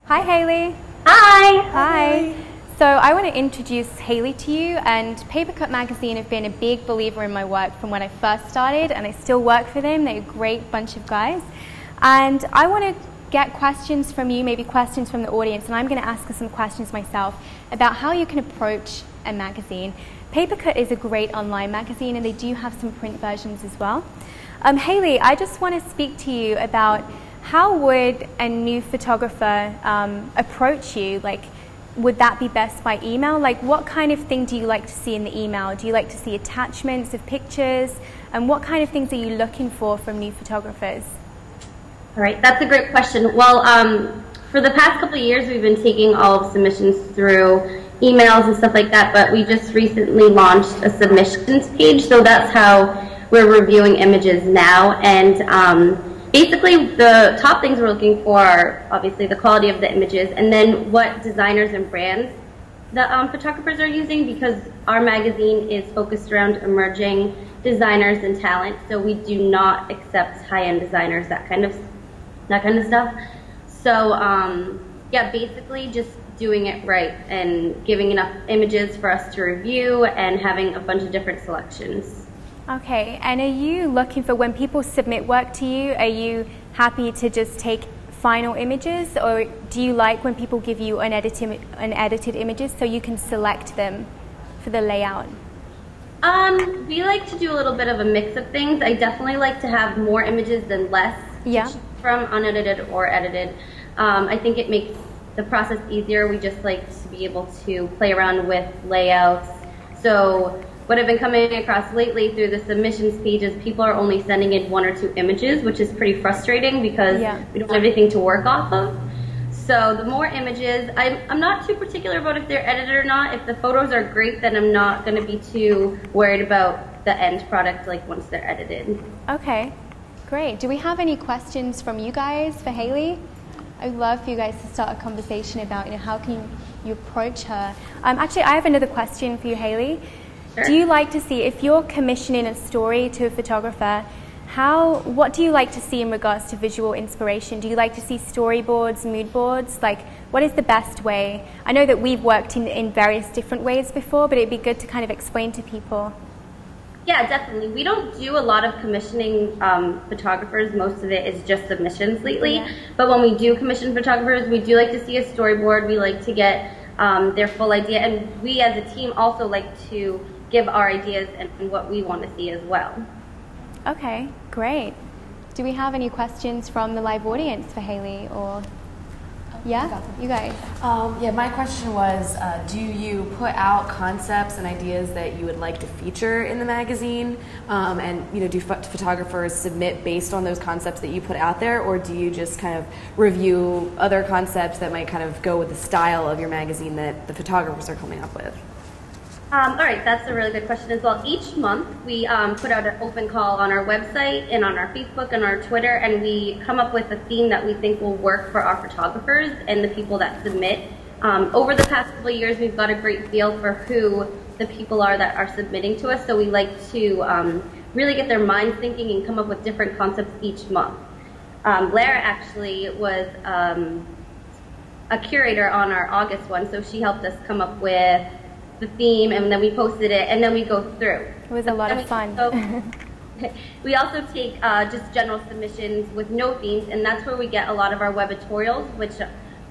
Hi, Haley. Hi. Hi. So I want to introduce Haley to you, and Papercut Magazine have been a big believer in my work from when I first started, and I still work for them. They're a great bunch of guys. And I want to get questions from you, maybe questions from the audience, and I'm going to ask her some questions myself about how you can approach a magazine. Papercut is a great online magazine, and they do have some print versions as well. Haley, I just want to speak to you about how would a new photographer approach you? Like, would that be best by email? Like, what kind of thing do you like to see in the email? Do you like to see attachments of pictures? And what kind of things are you looking for from new photographers? All right, that's a great question. Well, for the past couple of years, we've been taking all of submissions through emails and stuff like that, but we just recently launched a submissions page, so that's how we're reviewing images now. And basically, the top things we're looking for are obviously the quality of the images, and then what designers and brands the photographers are using, because our magazine is focused around emerging designers and talent, so we do not accept high-end designers, that kind of stuff. So yeah, basically just doing it right and giving enough images for us to review and having a bunch of different selections. Okay, and are you looking for, when people submit work to you, are you happy to just take final images, or do you like when people give you unedited images so you can select them for the layout? We like to do a little bit of a mix of things. I definitely like to have more images than less to choose from, unedited or edited. I think it makes the process easier. We just like to be able to play around with layouts. So what I've been coming across lately through the submissions pages, people are only sending in 1 or 2 images, which is pretty frustrating because we don't have anything to work off of. So the more images, I'm not too particular about if they're edited or not. If the photos are great, then I'm not going to be too worried about the end product, like once they're edited. Okay, great. Do we have any questions from you guys for Haley? I'd love for you guys to start a conversation about, how can you approach her. Actually, I have another question for you, Haley. Sure. Do you like to see, if you're commissioning a story to a photographer, what do you like to see in regards to visual inspiration? Do you like to see storyboards, mood boards? Like, what is the best way? I know that we've worked in various different ways before, but it'd be good to kind of explain to people. Yeah, definitely. We don't do a lot of commissioning photographers. Most of it is just submissions lately. Yeah. But when we do commission photographers, we do like to see a storyboard. We like to get their full idea. And we as a team also like to give our ideas and what we want to see as well. Okay, great. Do we have any questions from the live audience for Haley, or? Yeah, you guys. Yeah, my question was, do you put out concepts and ideas that you would like to feature in the magazine? And do photographers submit based on those concepts that you put out there, or do you just kind of review other concepts that might kind of go with the style of your magazine that the photographers are coming up with? All right, that's a really good question as well. Each month we put out an open call on our website and on our Facebook and our Twitter, and we come up with a theme that we think will work for our photographers and the people that submit. Over the past couple of years, we've got a great feel for who the people are that are submitting to us, so we like to really get their minds thinking and come up with different concepts each month. Lara actually was a curator on our August one, so she helped us come up with the theme, and then we posted it, and then we go through. It was a lot of fun. We also take just general submissions with no themes, and that's where we get a lot of our webatorials, which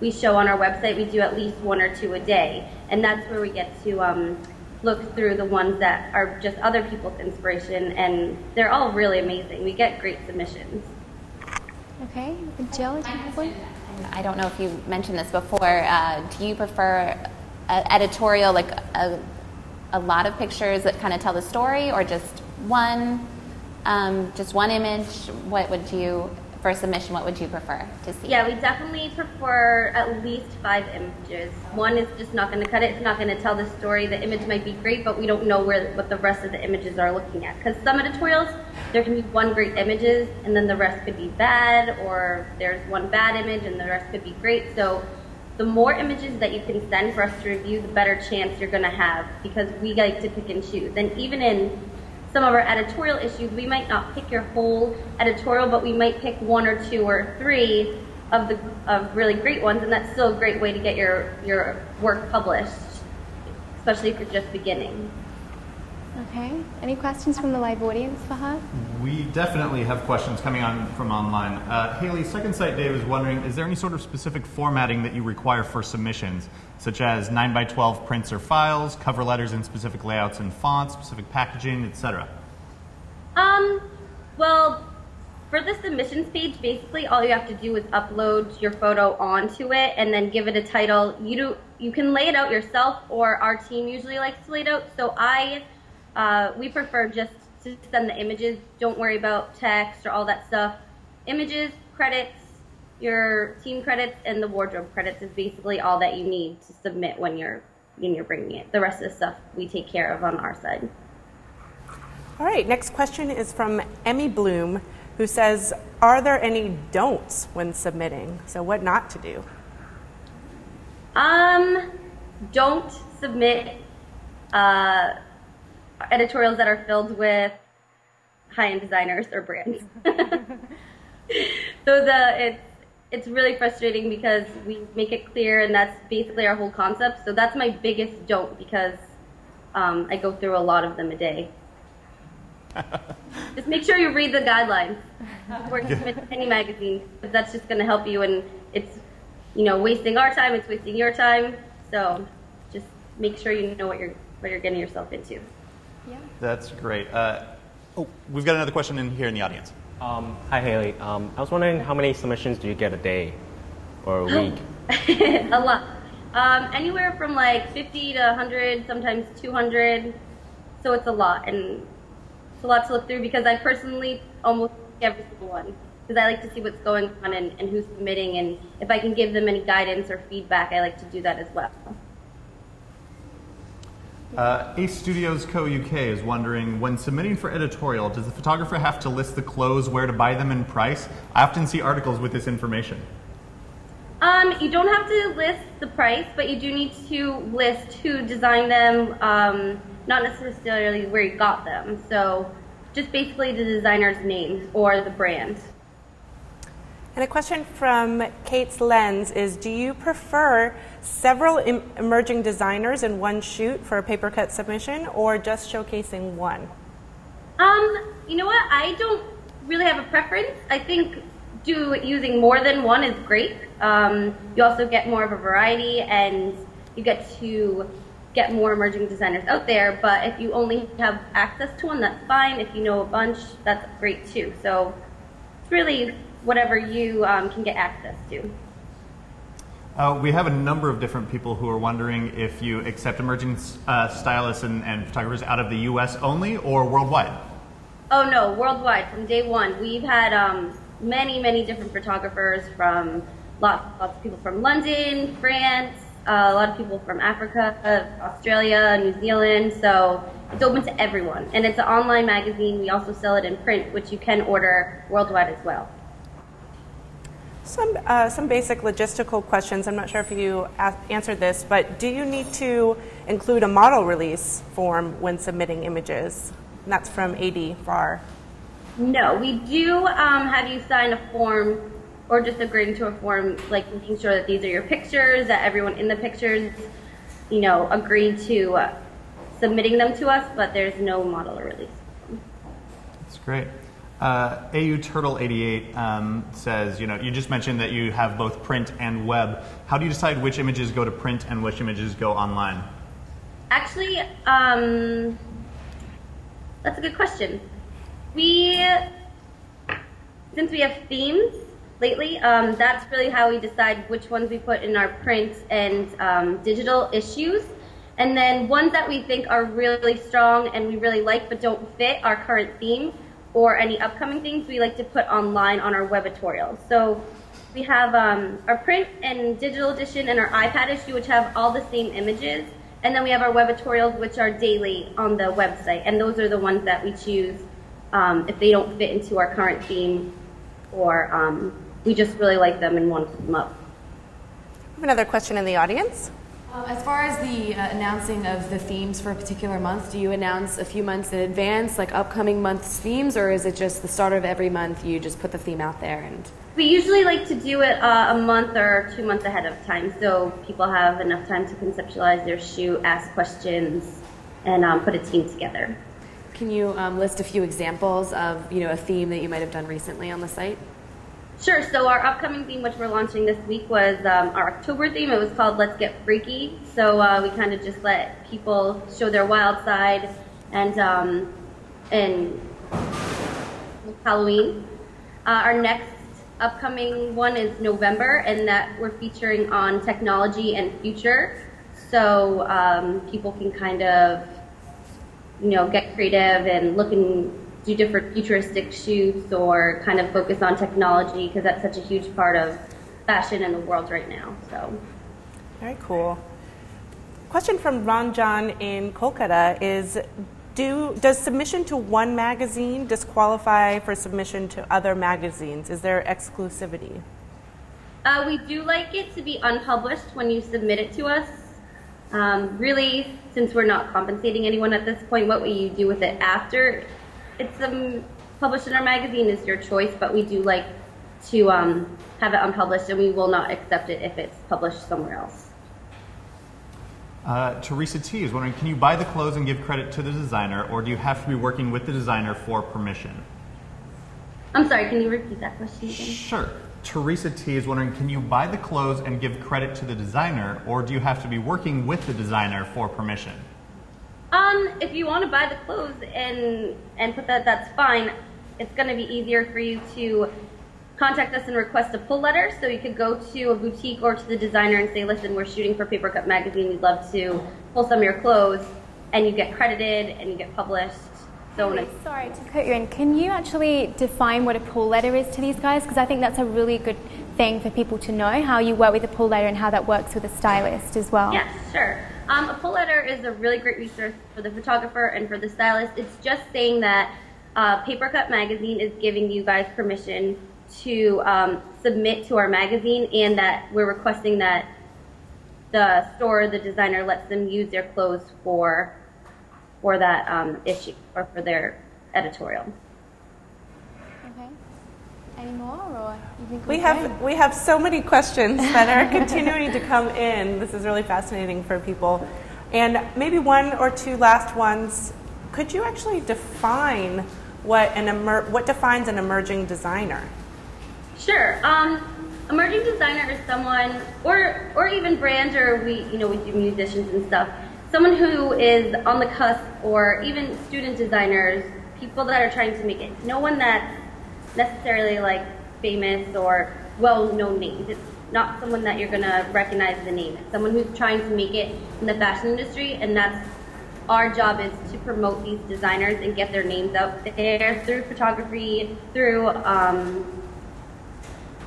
we show on our website. We do at least 1 or 2 a day, and that's where we get to look through the ones that are just other people's inspiration, and they're all really amazing. We get great submissions. Okay, Jill, I don't know if you mentioned this before. Do you prefer editorial, like a lot of pictures that kind of tell the story, or just one image? What would you, for a submission, what would you prefer to see? Yeah, we definitely prefer at least 5 images. One is just not going to cut it. It's not going to tell the story. The image might be great, but we don't know what the rest of the images are looking at. Because some editorials, there can be 1 great images, and then the rest could be bad, or there's 1 bad image, and the rest could be great. So the more images that you can send for us to review, the better chance you're going to have, because we like to pick and choose. And even in some of our editorial issues, we might not pick your whole editorial, but we might pick 1 or 2 or 3 of really great ones, and that's still a great way to get your work published, especially if you're just beginning. Okay. Any questions from the live audience for her? We definitely have questions coming on from online. Haley, Second Sight Dave is wondering, is there any sort of specific formatting that you require for submissions, such as 9x12 prints or files, cover letters in specific layouts and fonts, specific packaging, etc.? Well, for the submissions page, basically all you have to do is upload your photo onto it and then give it a title. You can lay it out yourself, or our team usually likes to lay it out. So we prefer just to send the images. Don't worry about text or all that stuff. Images, credits, your team credits, and the wardrobe credits is basically all that you need to submit when you're bringing it. The rest of the stuff we take care of on our side. All right, next question is from Emmy Bloom, who says, are there any don'ts when submitting? So what not to do? Don't submit editorials that are filled with high-end designers or brands. So it's really frustrating because we make it clear, and that's basically our whole concept. So that's my biggest don't, because I go through a lot of them a day. Just make sure you read the guidelines before you submit to any magazine. That's just going to help you, and it's wasting our time. It's wasting your time. So just make sure you know what you're getting yourself into. Yeah. That's great. We've got another question in here in the audience. Hi, Haley. I was wondering, how many submissions do you get a day or a week? A lot. Anywhere from like 50 to 100, sometimes 200. So it's a lot, and it's a lot to look through because I personally almost every single one, because I like to see what's going on and who's submitting, and if I can give them any guidance or feedback, I like to do that as well. Ace Studios Co. UK is wondering, when submitting for editorial, does the photographer have to list the clothes, where to buy them, and price? I often see articles with this information. You don't have to list the price, but you do need to list who designed them, not necessarily where you got them. So just basically the designer's name or the brand. And a question from Kate's Lens is, do you prefer several emerging designers in one shoot for a Papercut submission, or just showcasing one? You know what? I don't really have a preference. I think using more than one is great. You also get more of a variety, and you get to get more emerging designers out there. But if you only have access to one, that's fine. If you know a bunch, that's great too. So it's really whatever you can get access to. We have a number of different people who are wondering if you accept emerging stylists and photographers out of the U.S. only or worldwide. Oh no, worldwide from day one. We've had many different photographers from lots of people from London, France, a lot of people from Africa, Australia, New Zealand. So it's open to everyone, and it's an online magazine. We also sell it in print, which you can order worldwide as well. Some basic logistical questions. I'm not sure if you answered this, but do you need to include a model release form when submitting images? And that's from AD Farr. No, we do have you sign a form, or just agreeing to a form, like making sure that these are your pictures, that everyone in the pictures, agreed to submitting them to us, but there's no model or release. That's great. AU Turtle 88 says, you just mentioned that you have both print and web. How do you decide which images go to print and which images go online? Actually, that's a good question. Since we have themes lately, that's really how we decide which ones we put in our print and digital issues. And then ones that we think are really strong and we really like but don't fit our current theme or any upcoming things, we like to put online on our webatorials. So we have our print and digital edition and our iPad issue, which have all the same images. And then we have our webatorials, which are daily on the website. And those are the ones that we choose if they don't fit into our current theme, or we just really like them and want to put them up. I have another question in the audience. As far as the announcing of the themes for a particular month, do you announce a few months in advance, like upcoming month's themes, or is it just the start of every month you just put the theme out there? And we usually like to do it a month or 2 months ahead of time, so people have enough time to conceptualize their shoot, ask questions, and put a team together. can you list a few examples of a theme that you might have done recently on the site? Sure. So our upcoming theme, which we're launching this week, was our October theme. It was called Let's Get Freaky. So we kind of just let people show their wild side and Halloween. Our next upcoming one is November, and that we're featuring on technology and future. So people can kind of, get creative and look and do different futuristic shoots or kind of focus on technology because that's such a huge part of fashion in the world right now. So, very cool. Question from Ranjan in Kolkata is, does submission to one magazine disqualify for submission to other magazines? Is there exclusivity? We do like it to be unpublished when you submit it to us. Really, since we're not compensating anyone at this point, what will you do with it after it's published in our magazine is your choice, but we do like to have it unpublished, and we will not accept it if it's published somewhere else. Teresa T is wondering, can you buy the clothes and give credit to the designer, or do you have to be working with the designer for permission? I'm sorry, can you repeat that question again? Sure. Teresa T is wondering, can you buy the clothes and give credit to the designer, or do you have to be working with the designer for permission? If you want to buy the clothes and put that, that's fine. It's going to be easier for you to contact us and request a pull letter. So you could go to a boutique or to the designer and say, listen, we're shooting for Papercut Magazine. We'd love to pull some of your clothes, and you get credited and you get published. So sorry to cut you in. Can you actually define what a pull letter is to these guys? Because I think that's a really good thing for people to know, how you work with a pull letter and how that works with a stylist as well. Yeah, sure. A pull letter is a really great resource for the photographer and for the stylist. It's just saying that Papercut Magazine is giving you guys permission to submit to our magazine, and that we're requesting that the store or the designer lets them use their clothes for that issue or for their editorial. Okay. Any more, or you think we have so many questions that are continuing to come in. This is really fascinating for people, and maybe one or two last ones. Could you actually define what defines an emerging designer? Sure. Emerging designer is someone, or even brand, or we do musicians and stuff. Someone who is on the cusp, or even student designers, people that are trying to make it. No one that's necessarily like famous or well-known names. It's not someone that you're gonna recognize the name. It's someone who's trying to make it in the fashion industry, and that's our job, is to promote these designers and get their names out there through photography, through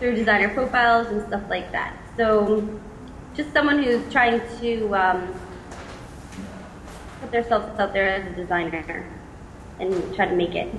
designer profiles and stuff like that. So just someone who's trying to put themselves out there as a designer and try to make it.